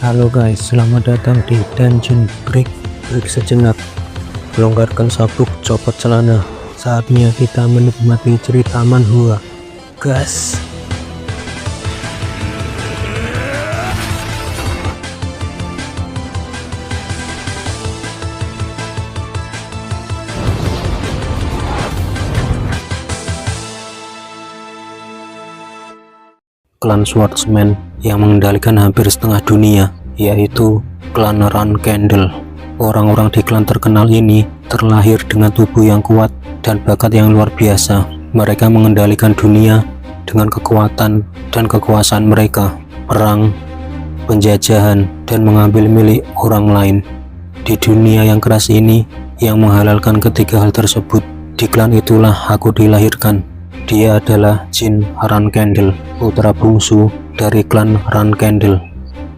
Halo guys, selamat datang di Dungeon Break. Break sejenak, longgarkan sabuk, copot celana. Saatnya kita menikmati cerita manhwa. Gas. Klan Swordsman yang mengendalikan hampir setengah dunia, yaitu klan Run Candle. Orang-orang di klan terkenal ini terlahir dengan tubuh yang kuat dan bakat yang luar biasa. Mereka mengendalikan dunia dengan kekuatan dan kekuasaan mereka, perang, penjajahan, dan mengambil milik orang lain. Di dunia yang keras ini, yang menghalalkan ketiga hal tersebut, di klan itulah aku dilahirkan. Dia adalah Jin Run Candle, putra bungsu dari klan Run Candle.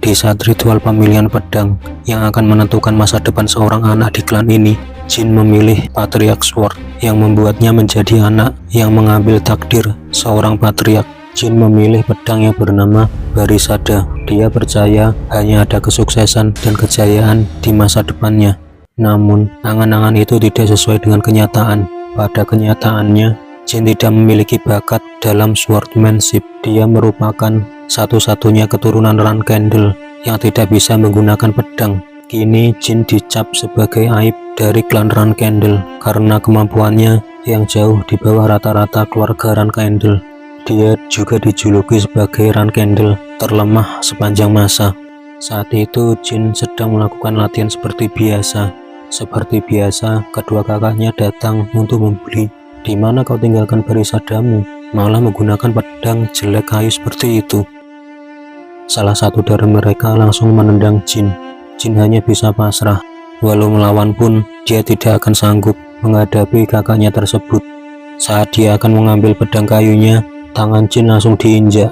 Di saat ritual pemilihan pedang yang akan menentukan masa depan seorang anak di klan ini, Jin memilih Patriarch Sword yang membuatnya menjadi anak yang mengambil takdir seorang patriark. Jin memilih pedang yang bernama Barisada. Dia percaya hanya ada kesuksesan dan kejayaan di masa depannya. Namun, angan-angan itu tidak sesuai dengan kenyataan. Pada kenyataannya, Jin tidak memiliki bakat dalam swordsmanship. Dia merupakan satu-satunya keturunan Run Candle yang tidak bisa menggunakan pedang. Kini Jin dicap sebagai aib dari klan Run Candle karena kemampuannya yang jauh di bawah rata-rata keluarga Run Candle. Dia juga dijuluki sebagai Run Candle terlemah sepanjang masa. Saat itu Jin sedang melakukan latihan seperti biasa. Seperti biasa, kedua kakaknya datang untuk membeli. Di mana kau tinggalkan Barisadamu, malah menggunakan pedang jelek kayu seperti itu? Salah satu dari mereka langsung menendang Jin. Jin hanya bisa pasrah. Walau melawan pun, dia tidak akan sanggup menghadapi kakaknya tersebut. Saat dia akan mengambil pedang kayunya, tangan Jin langsung diinjak.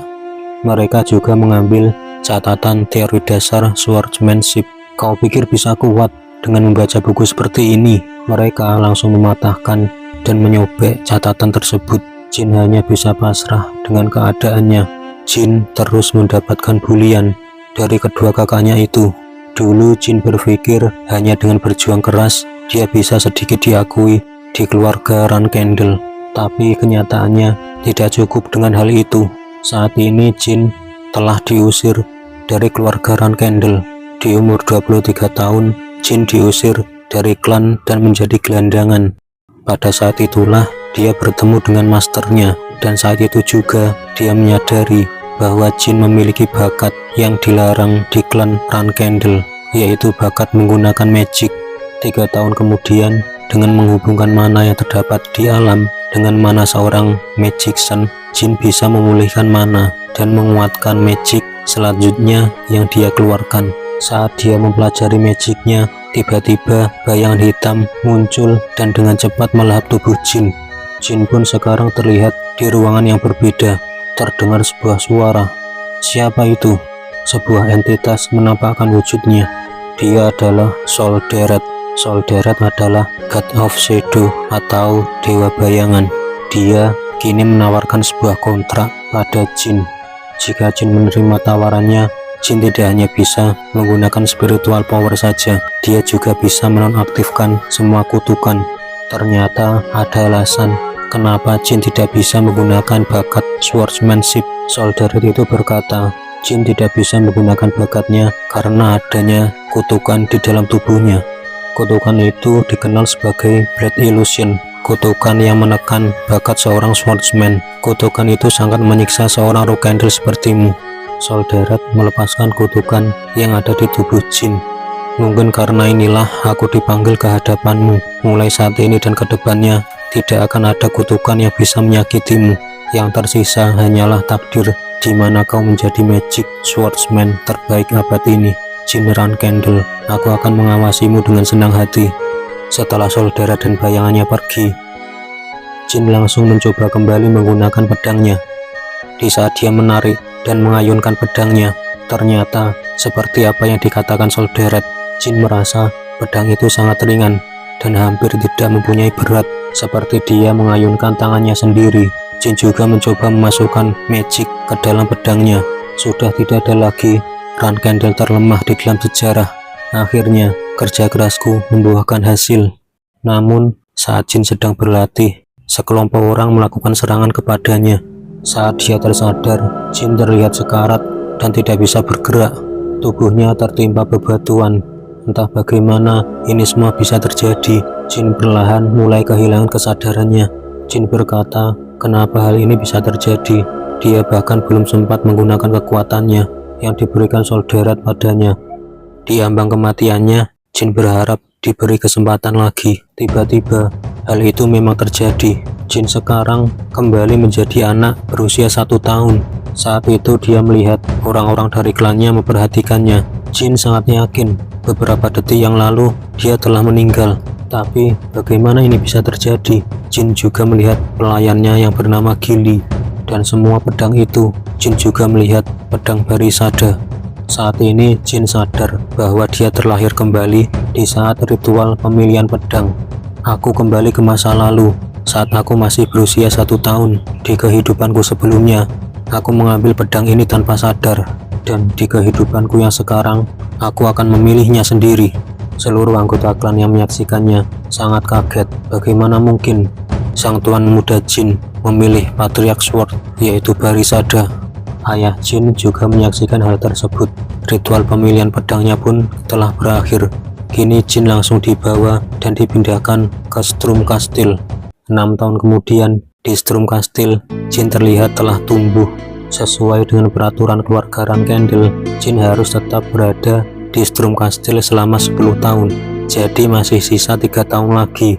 Mereka juga mengambil catatan teori dasar swordsmanship. Kau pikir bisa kuat dengan membaca buku seperti ini? Mereka langsung mematahkan dan menyobek catatan tersebut. Jin hanya bisa pasrah dengan keadaannya. Jin terus mendapatkan bulian dari kedua kakaknya itu. Dulu Jin berpikir hanya dengan berjuang keras dia bisa sedikit diakui di keluarga Run Candle. Tapi kenyataannya tidak cukup dengan hal itu. Saat ini Jin telah diusir dari keluarga Run Candle. Di umur 23 tahun, Jin diusir dari klan dan menjadi gelandangan. Pada saat itulah dia bertemu dengan masternya, dan saat itu juga dia menyadari bahwa Jin memiliki bakat yang dilarang di klan Run Candle, yaitu bakat menggunakan magic. 3 tahun kemudian, dengan menghubungkan mana yang terdapat di alam dengan mana seorang magician, Jin bisa memulihkan mana dan menguatkan magic selanjutnya yang dia keluarkan. Saat dia mempelajari magicnya, tiba-tiba bayangan hitam muncul dan dengan cepat melahap tubuh Jin. Jin pun sekarang terlihat di ruangan yang berbeda. Terdengar sebuah suara. Siapa itu? Sebuah entitas menampakkan wujudnya. Dia adalah Solderet. Solderet adalah God of Shadow atau Dewa Bayangan. Dia kini menawarkan sebuah kontrak pada Jin. Jika Jin menerima tawarannya, Jin tidak hanya bisa menggunakan spiritual power saja, dia juga bisa menonaktifkan semua kutukan. Ternyata ada alasan kenapa Jin tidak bisa menggunakan bakat swordsmanship. Solderet itu berkata, Jin tidak bisa menggunakan bakatnya karena adanya kutukan di dalam tubuhnya. Kutukan itu dikenal sebagai Blood Illusion, kutukan yang menekan bakat seorang swordsman. Kutukan itu sangat menyiksa seorang Run Candle sepertimu. Solderet melepaskan kutukan yang ada di tubuh Jin. Mungkin karena inilah aku dipanggil ke hadapanmu. Mulai saat ini dan kedepannya tidak akan ada kutukan yang bisa menyakitimu. Yang tersisa hanyalah takdir di mana kau menjadi magic swordsman terbaik abad ini. Jin Run Candle, aku akan mengawasimu dengan senang hati. Setelah Solderet dan bayangannya pergi, Jin langsung mencoba kembali menggunakan pedangnya. Di saat dia menarik dan mengayunkan pedangnya, ternyata seperti apa yang dikatakan Solderet. Jin merasa pedang itu sangat ringan dan hampir tidak mempunyai berat, seperti dia mengayunkan tangannya sendiri. Jin juga mencoba memasukkan magic ke dalam pedangnya. Sudah tidak ada lagi Kendall terlemah di dalam sejarah. Akhirnya, kerja kerasku membuahkan hasil. Namun, saat Jin sedang berlatih, sekelompok orang melakukan serangan kepadanya. Saat dia tersadar, Jin terlihat sekarat dan tidak bisa bergerak. Tubuhnya tertimpa bebatuan. Entah bagaimana ini semua bisa terjadi. Jin perlahan mulai kehilangan kesadarannya. Jin berkata, kenapa hal ini bisa terjadi? Dia bahkan belum sempat menggunakan kekuatannya yang diberikan Solderat padanya. Di ambang kematiannya, Jin berharap diberi kesempatan lagi. Tiba-tiba, hal itu memang terjadi. Jin sekarang kembali menjadi anak berusia 1 tahun. Saat itu dia melihat orang-orang dari klannya memperhatikannya. Jin sangat yakin beberapa detik yang lalu dia telah meninggal. Tapi bagaimana ini bisa terjadi? Jin juga melihat pelayannya yang bernama Gili. Dan semua pedang itu, Jin juga melihat pedang Barisada. Saat ini Jin sadar bahwa dia terlahir kembali di saat ritual pemilihan pedang. Aku kembali ke masa lalu, saat aku masih berusia 1 tahun. Di kehidupanku sebelumnya, aku mengambil pedang ini tanpa sadar. Dan di kehidupanku yang sekarang, aku akan memilihnya sendiri. Seluruh anggota klan yang menyaksikannya sangat kaget. Bagaimana mungkin sang tuan muda Jin memilih Patriarch Sword, yaitu Barisada. Ayah Jin juga menyaksikan hal tersebut. Ritual pemilihan pedangnya pun telah berakhir. Kini Jin langsung dibawa dan dipindahkan ke Strum Castle. 6 tahun kemudian, di Strum Castle, Jin terlihat telah tumbuh. Sesuai dengan peraturan keluarga Kendall, Jin harus tetap berada di Strum Castle selama 10 tahun. Jadi masih sisa 3 tahun lagi.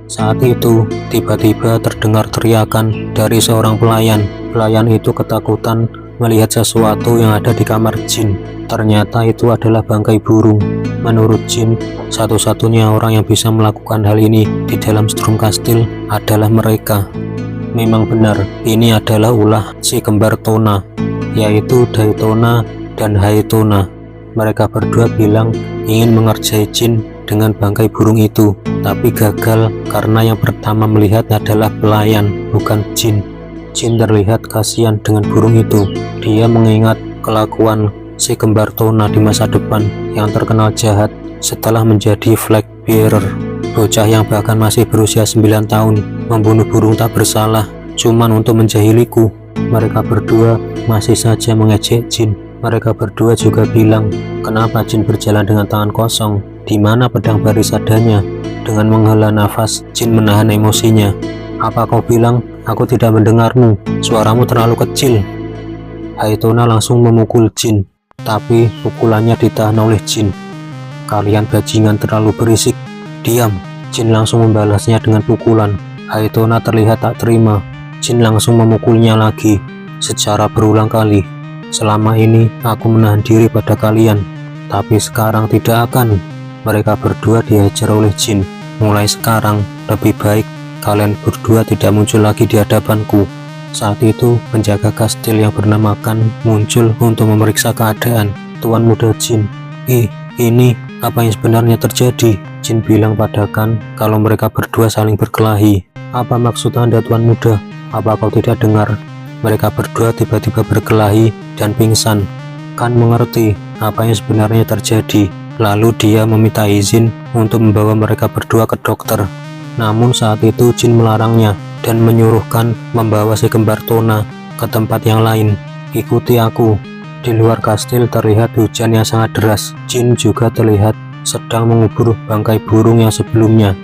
Saat itu, tiba-tiba terdengar teriakan dari seorang pelayan. Pelayan itu ketakutan melihat sesuatu yang ada di kamar Jin. Ternyata itu adalah bangkai burung. Menurut Jin, satu-satunya orang yang bisa melakukan hal ini di dalam Strum Castle adalah mereka. Memang benar, ini adalah ulah si kembar Tona, yaitu Daytona dan Haytona. Mereka berdua bilang ingin mengerjai Jin dengan bangkai burung itu, tapi gagal karena yang pertama melihat adalah pelayan, bukan Jin. Jin terlihat kasihan dengan burung itu. Dia mengingat kelakuan si kembar Tona di masa depan yang terkenal jahat setelah menjadi flag bearer. Bocah yang bahkan masih berusia 9 tahun membunuh burung tak bersalah cuman untuk menjahiliku. Mereka berdua masih saja mengejek Jin. Mereka berdua juga bilang, kenapa Jin berjalan dengan tangan kosong? Di mana pedang Barisadanya? Dengan menghela nafas, Jin menahan emosinya. Apa kau bilang? Aku tidak mendengarmu. Suaramu terlalu kecil. Haytona langsung memukul Jin, tapi pukulannya ditahan oleh Jin. Kalian bajingan terlalu berisik. Diam. Jin langsung membalasnya dengan pukulan. Haytona terlihat tak terima. Jin langsung memukulnya lagi, secara berulang kali. Selama ini aku menahan diri pada kalian, tapi sekarang tidak akan. Mereka berdua dihajar oleh Jin. Mulai sekarang, lebih baik kalian berdua tidak muncul lagi di hadapanku. Saat itu, penjaga kastil yang bernama Kan muncul untuk memeriksa keadaan. Tuan muda Jin, ini apa yang sebenarnya terjadi? Jin bilang pada Kan kalau mereka berdua saling berkelahi. Apa maksud Anda, Tuan muda? Apa kau tidak dengar? Mereka berdua tiba-tiba berkelahi dan pingsan. Kan mengerti apa yang sebenarnya terjadi. Lalu dia meminta izin untuk membawa mereka berdua ke dokter. Namun saat itu Jin melarangnya dan menyuruhkan membawa si kembar Tona ke tempat yang lain. Ikuti aku. Di luar kastil terlihat hujan yang sangat deras. Jin juga terlihat sedang mengubur bangkai burung yang sebelumnya.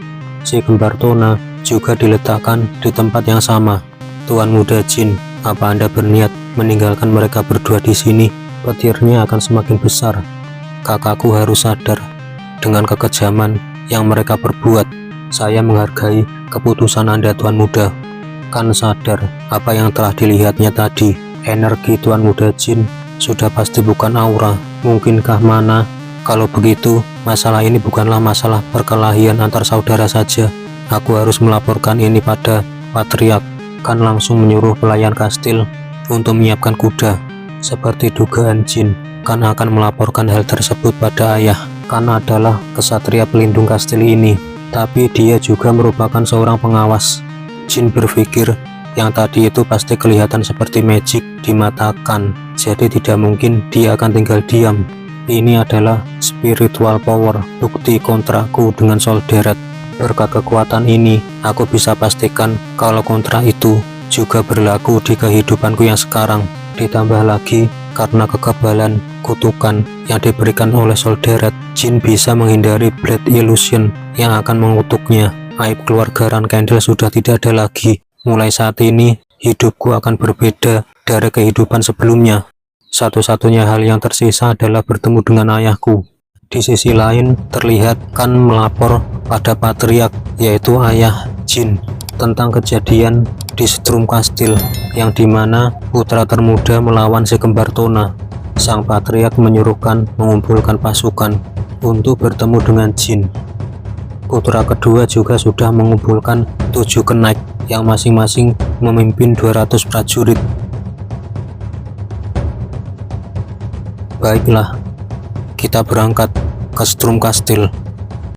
Si kembar Tona juga diletakkan di tempat yang sama. Tuan muda Jin, apa Anda berniat meninggalkan mereka berdua di sini? Petirnya akan semakin besar. Kakakku harus sadar dengan kekejaman yang mereka perbuat. Saya menghargai keputusan Anda, Tuan muda. Kan sadar apa yang telah dilihatnya tadi. Energi Tuan muda Jin sudah pasti bukan aura. Mungkinkah mana? Kalau begitu, masalah ini bukanlah masalah perkelahian antar saudara saja. Aku harus melaporkan ini pada Patriarch. Kan langsung menyuruh pelayan kastil untuk menyiapkan kuda. Seperti dugaan Jin, Kan akan melaporkan hal tersebut pada ayah. Kan adalah kesatria pelindung kastil ini, tapi dia juga merupakan seorang pengawas. Jin berpikir yang tadi itu pasti kelihatan seperti magic di mata Khan. Jadi tidak mungkin dia akan tinggal diam. Ini adalah spiritual power, bukti kontrakku dengan Solderet. Berkat kekuatan ini, aku bisa pastikan kalau kontrak itu juga berlaku di kehidupanku yang sekarang. Ditambah lagi, karena kekebalan kutukan yang diberikan oleh Solderet, Jin bisa menghindari Blade Illusion yang akan mengutuknya. Aib keluarga Rankendel sudah tidak ada lagi. Mulai saat ini, hidupku akan berbeda dari kehidupan sebelumnya. Satu-satunya hal yang tersisa adalah bertemu dengan ayahku. Di sisi lain, terlihat Khan melapor pada Patriark, yaitu ayah Jin, tentang kejadian di Strum Castle, yang dimana putra termuda melawan si kembar Tona. Sang Patriark menyuruhkan mengumpulkan pasukan untuk bertemu dengan Jin. Putra kedua juga sudah mengumpulkan 7 kenaik yang masing-masing memimpin 200 prajurit. Baiklah, kita berangkat ke Strum Castle.